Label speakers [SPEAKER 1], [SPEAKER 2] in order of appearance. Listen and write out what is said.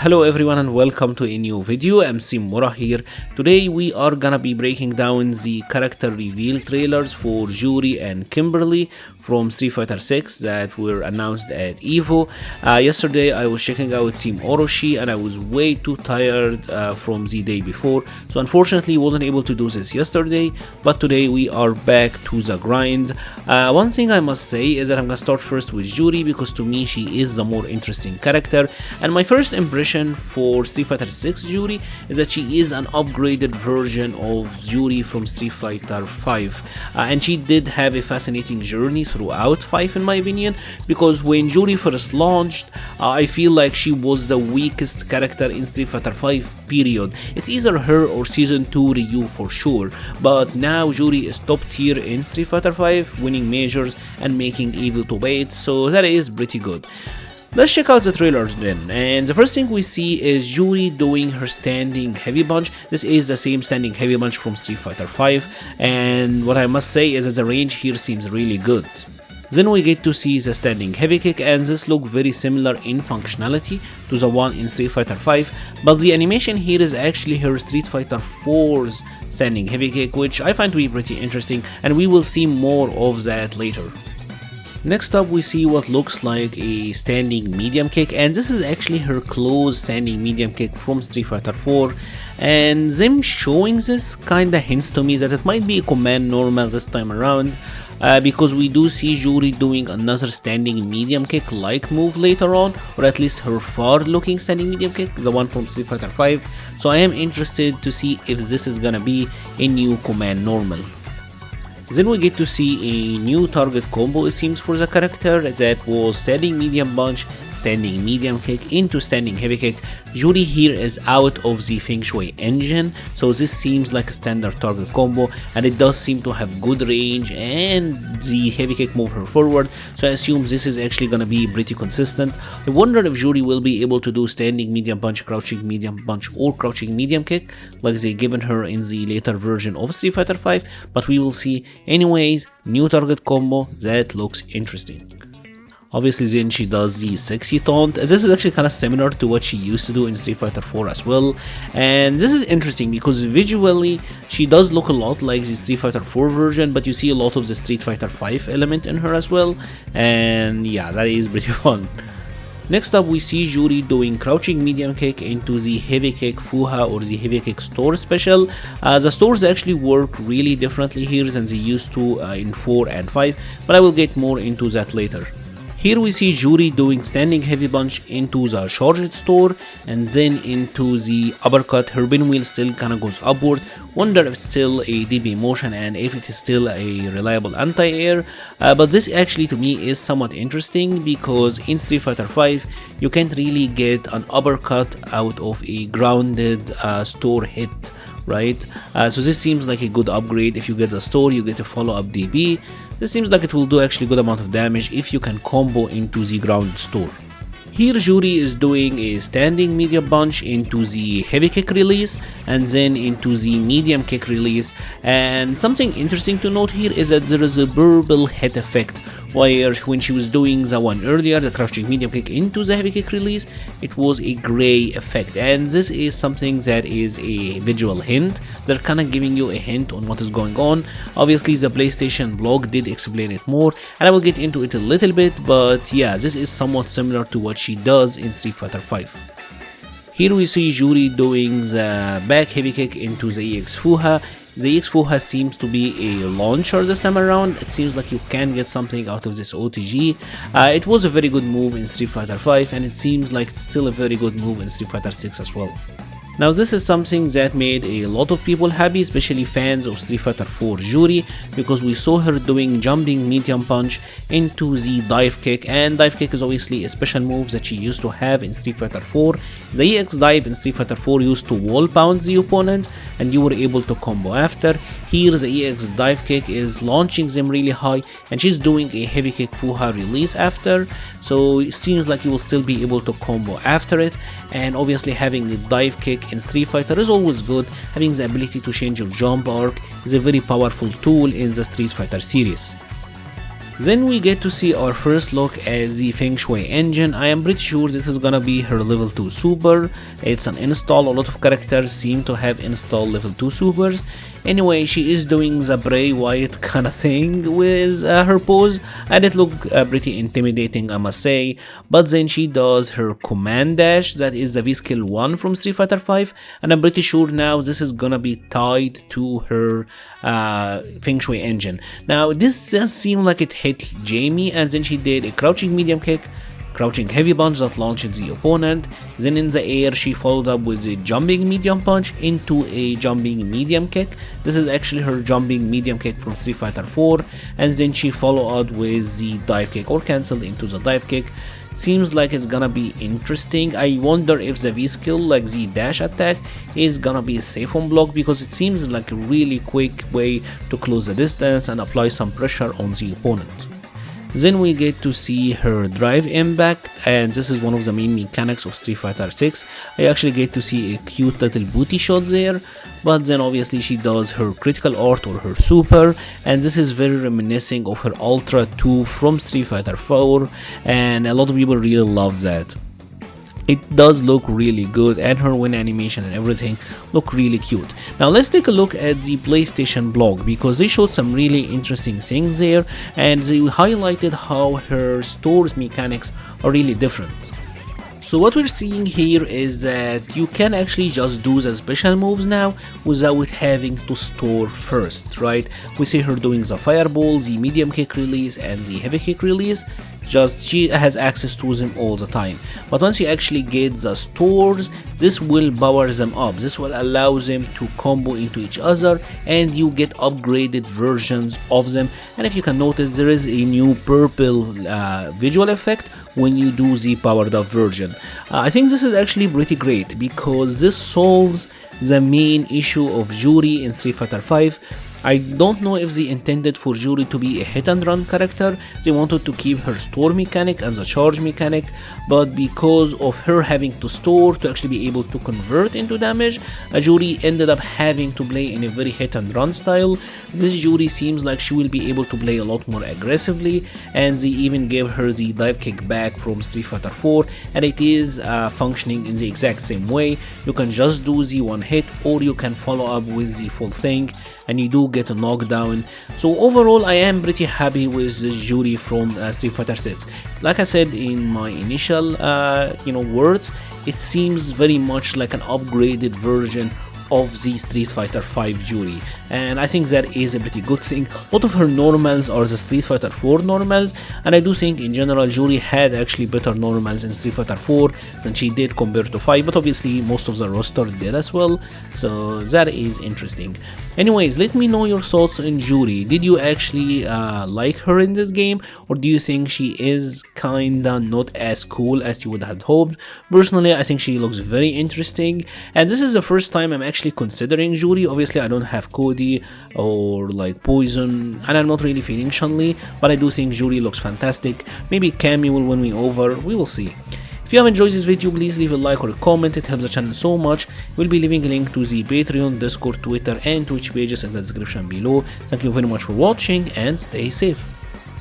[SPEAKER 1] Hello everyone and welcome to a new video. MC Mura here. Today we are gonna be breaking down the character reveal trailers for Juri and Kimberly from Street Fighter 6 that were announced at EVO. Yesterday I was checking out Team Orochi and I was way too tired from the day before, so unfortunately wasn't able to do this yesterday, but today we are back to the grind. One thing I must say is that I'm gonna start first with Juri because to me she is the more interesting character, and my first impression for Street Fighter 6 Juri is that she is an upgraded version of Juri from Street Fighter 5, and she did have a fascinating journey throughout 5 in my opinion, because when Juri first launched I feel like she was the weakest character in Street Fighter 5 period. It's either her or Season 2 Ryu for sure, but now Juri is top tier in Street Fighter 5, winning majors and making EVO top 8, so that is pretty good. Let's check out the trailers then, and the first thing we see is Juri doing her standing heavy punch. This is the same standing heavy punch from Street Fighter 5, and what I must say is that the range here seems really good. Then we get to see the standing heavy kick, and this looks very similar in functionality to the one in Street Fighter 5, but the animation here is actually her Street Fighter 4's standing heavy kick, which I find to be pretty interesting, and we will see more of that later. Next up we see what looks like a standing medium kick, and this is actually her close standing medium kick from Street Fighter 4, and them showing this kinda hints to me that it might be a command normal this time around, because we do see Juri doing another standing medium kick like move later on, or at least her far looking standing medium kick, the one from Street Fighter 5, so I am interested to see if this is gonna be a new command normal. Then we get to see a new target combo it seems for the character, that was standing medium punch, standing medium kick into standing heavy kick. Juri here is out of the Feng Shui engine, so this seems like a standard target combo, and it does seem to have good range and the heavy kick move her forward, so I assume this is actually gonna be pretty consistent. I wonder if Juri will be able to do standing medium punch, crouching medium punch, or crouching medium kick like they given her in the later version of Street Fighter 5, but we will see. Anyways, new target combo that looks interesting. Obviously then she does the sexy taunt. This is actually kind of similar to what she used to do in Street Fighter 4 as well, and this is interesting because visually she does look a lot like the Street Fighter 4 version, but you see a lot of the Street Fighter 5 element in her as well, and yeah, that is pretty fun. Next up we see Juri doing crouching medium kick into the heavy kick Fuha or the heavy kick store special. The stores actually work really differently here than they used to in 4 and 5, but I will get more into that later. Here we see Juri doing standing heavy punch into the charged store and then into the uppercut. Her pinwheel still kinda goes upward. Wonder if it's still a DB motion and if it is still a reliable anti-air, but this actually to me is somewhat interesting because in Street Fighter 5 you can't really get an uppercut out of a grounded store hit, right? So this seems like a good upgrade. If you get the store, you get a follow-up DB. This seems like it will do actually good amount of damage if you can combo into the ground store. Here Juri is doing a standing medium punch into the heavy kick release and then into the medium kick release, and something interesting to note here is that there is a burble hit effect, where when she was doing the one earlier, the crouching medium kick into the heavy kick release, it was a gray effect, and this is something that is a visual hint. They're kind of giving you a hint on what is going on. Obviously the PlayStation blog did explain it more, and I will get into it a little bit, but yeah, this is somewhat similar to what she does in Street Fighter 5. Here we see Juri doing the back heavy kick into the EX Fuha. The EX Fuha seems to be a launcher this time around. It seems like you can get something out of this OTG. It was a very good move in Street Fighter 5, and it seems like it's still a very good move in Street Fighter 6 as well. Now this is something that made a lot of people happy, especially fans of Street Fighter 4 Juri, because we saw her doing jumping medium punch into the dive kick, and dive kick is obviously a special move that she used to have in Street Fighter 4. The EX dive in Street Fighter 4 used to wall pound the opponent and you were able to combo after. Here the EX dive kick is launching them really high and she's doing a heavy kick Fuha release after, so it seems like you will still be able to combo after it. And obviously having a dive kick in Street Fighter is always good. Having the ability to change your jump arc is a very powerful tool in the Street Fighter series. Then we get to see our first look at the Feng Shui engine. I am pretty sure this is gonna be her level 2 super. It's an install. A lot of characters seem to have installed level 2 supers. Anyway, she is doing the Bray Wyatt kind of thing with her pose, and it looked pretty intimidating, I must say. But then she does her command dash, that is the V-Skill 1 from Street Fighter 5, and I'm pretty sure now this is gonna be tied to her Feng Shui engine. Now this does seem like it hit Jamie, and then she did a crouching medium kick, crouching heavy punch that launched the opponent. Then in the air she followed up with a jumping medium punch into a jumping medium kick. This is actually her jumping medium kick from Street Fighter 4, and then she followed up with the dive kick, or cancelled into the dive kick. Seems like it's gonna be interesting. I wonder if the V skill, like the dash attack, is gonna be safe on block, because it seems like a really quick way to close the distance and apply some pressure on the opponent. Then we get to see her drive impact, and this is one of the main mechanics of Street Fighter 6. I actually get to see a cute little booty shot there, but then obviously she does her critical art, or her super, and this is very reminiscent of her Ultra 2 from Street Fighter 4, and a lot of people really love that. It does look really good, and her win animation and everything look really cute. Now let's take a look at the PlayStation blog, because they showed some really interesting things there, and they highlighted how her store's mechanics are really different. So what we're seeing here is that you can actually just do the special moves now without having to store first, right? We see her doing the fireball, the medium kick release, and the heavy kick release. Just she has access to them all the time. But once you actually get the stores, this will power them up. This will allow them to combo into each other, and you get upgraded versions of them. And if you can notice, there is a new purple visual effect when you do the powered up version. I think this is actually pretty great, because this solves the main issue of Juri in Street Fighter 5. I don't know if they intended for Juri to be a hit and run character. They wanted to keep her store mechanic and the charge mechanic, but because of her having to store to actually be able to convert into damage, Juri ended up having to play in a very hit and run style. This Juri seems like she will be able to play a lot more aggressively, and they even gave her the dive kick back from Street Fighter 4, and it is functioning in the exact same way. You can just do the one hit, or you can follow up with the full thing, and you do get a knockdown. So overall, I am pretty happy with this Juri from Street Fighter 6. Like I said in my initial words, it seems very much like an upgraded version of the Street Fighter 5 Juri, and I think that is a pretty good thing. A lot of her normals are the Street Fighter 4 normals, and I do think in general Juri had actually better normals in Street Fighter 4 than she did compared to 5, but obviously most of the roster did as well, so that is interesting. Anyways, let me know your thoughts on Juri. Did you actually like her in this game, or do you think she is kinda not as cool as you would have hoped? Personally, I think she looks very interesting, and this is the first time I'm actually considering Juri. Obviously I don't have Cody or like Poison, and I'm not really feeling Chun-Li, but I do think Juri looks fantastic. Maybe Cammy will win me over, we will see. If you have enjoyed this video, please leave a like or a comment, it helps the channel so much. We'll be leaving a link to the Patreon, Discord, Twitter and Twitch pages in the description below. Thank you very much for watching, and stay safe.